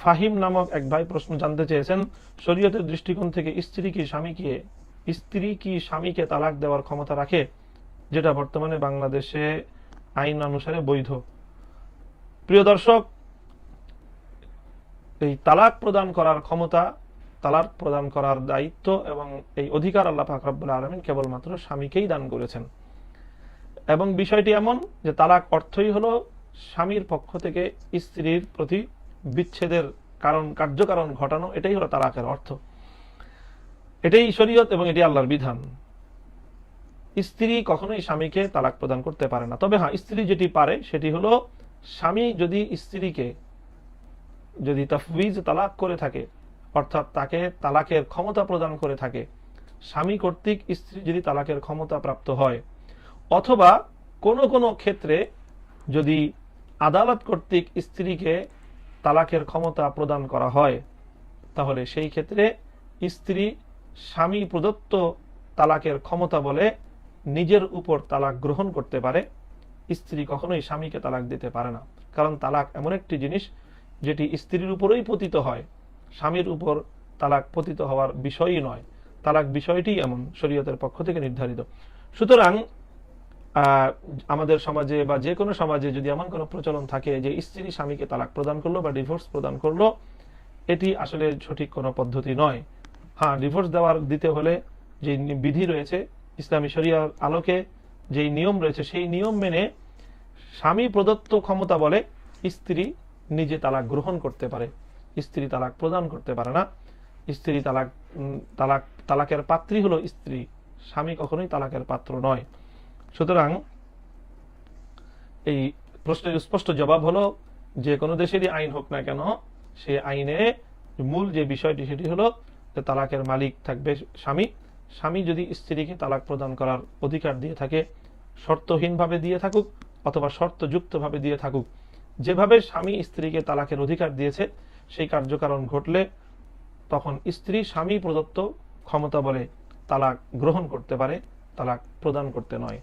ফাহিম নামক এক ভাই প্রশ্ন জানতে চেয়েছেন, শরীয়তের দৃষ্টিকোণ থেকে স্ত্রী কি স্বামীকে তালাক দেওয়ার ক্ষমতা রাখে, যেটা বর্তমানে বাংলাদেশে আইন অনুসারে বৈধ? প্রিয় দর্শক, এই তালাক প্রদান করার ক্ষমতা, তালাক প্রদান করার দায়িত্ব এবং এই অধিকার আল্লাহ পাক রব্বুল আলামিন কেবলমাত্র স্বামীকেই দান করেছেন। এবং বিষয়টি এমন যে তালাক অর্থই হলো স্বামীর পক্ষ থেকে স্ত্রীর প্রতি বিচ্ছেদের কার্যকারণ ঘটানো, এটাই হলো তালাকের অর্থ। এটাই শরীয়ত এবং এটি আল্লাহর বিধান। স্ত্রী কখনোই স্বামীকে তালাক প্রদান করতে পারে না। তবে হ্যাঁ, স্ত্রী যেটি পারে সেটি হলো, স্বামী যদি স্ত্রীকে যদি তাফউইজ তালাক করে থাকে, অর্থাৎ তাকে তালাকের ক্ষমতা প্রদান করে থাকে, স্বামী কর্তৃক স্ত্রী যদি তালাকের ক্ষমতা প্রাপ্ত হয়, অথবা কোন কোন ক্ষেত্রে যদি আদালত কর্তৃক স্ত্রীকে তালাকের ক্ষমতা প্রদান করা হয়, তাহলে সেই ক্ষেত্রে স্ত্রী স্বামী প্রদত্ত তালাকের ক্ষমতা বলে নিজের উপর তালাক গ্রহণ করতে পারে। স্ত্রী কখনোই স্বামীকে তালাক দিতে পারে না, কারণ তালাক এমন একটি জিনিস যেটি স্ত্রীর উপরেই পতিত হয়, স্বামীর উপর তালাক পতিত হওয়ার বিষয়ই নয়। তালাক বিষয়টি এমন শরীয়তের পক্ষ থেকে নির্ধারিত। সুতরাং আমাদের সমাজে বা যে কোনো সমাজে যদি এমন কোনো প্রচলন থাকে যে স্ত্রী স্বামীকে তালাক প্রদান করলো বা ডিভোর্স প্রদান করলো, এটি আসলে সঠিক কোনো পদ্ধতি নয়। হ্যাঁ, ডিভোর্স দিতে হলে যে বিধি রয়েছে ইসলামী শরিয়ার আলোকে, যেই নিয়ম রয়েছে সেই নিয়ম মেনে স্বামী প্রদত্ত ক্ষমতা বলে স্ত্রী নিজে তালাক গ্রহণ করতে পারে, স্ত্রী তালাক প্রদান করতে পারে না। স্ত্রী তালাকের পাত্রী হলো স্ত্রী, স্বামী কখনোই তালাকের পাত্র নয়। সুতরাং এই প্রশ্নের স্পষ্ট জবাব হলো, যে কোনো দেশেরই আইন হোক না কেন, সে আইনে মূল যে বিষয়টি সেটি হলো যে তালাকের মালিক থাকবে স্বামী। স্বামী যদি স্ত্রীকে তালাক প্রদান করার অধিকার দিয়ে থাকে, শর্তহীনভাবে দিয়ে থাকুক অথবা শর্তযুক্তভাবে দিয়ে থাকুক, যেভাবে স্বামী স্ত্রীকে তালাকের অধিকার দিয়েছে সেই কার্যকারণ ঘটলে তখন স্ত্রী স্বামী প্রদত্ত ক্ষমতা বলে তালাক গ্রহণ করতে পারে, তালাক প্রদান করতে নয়।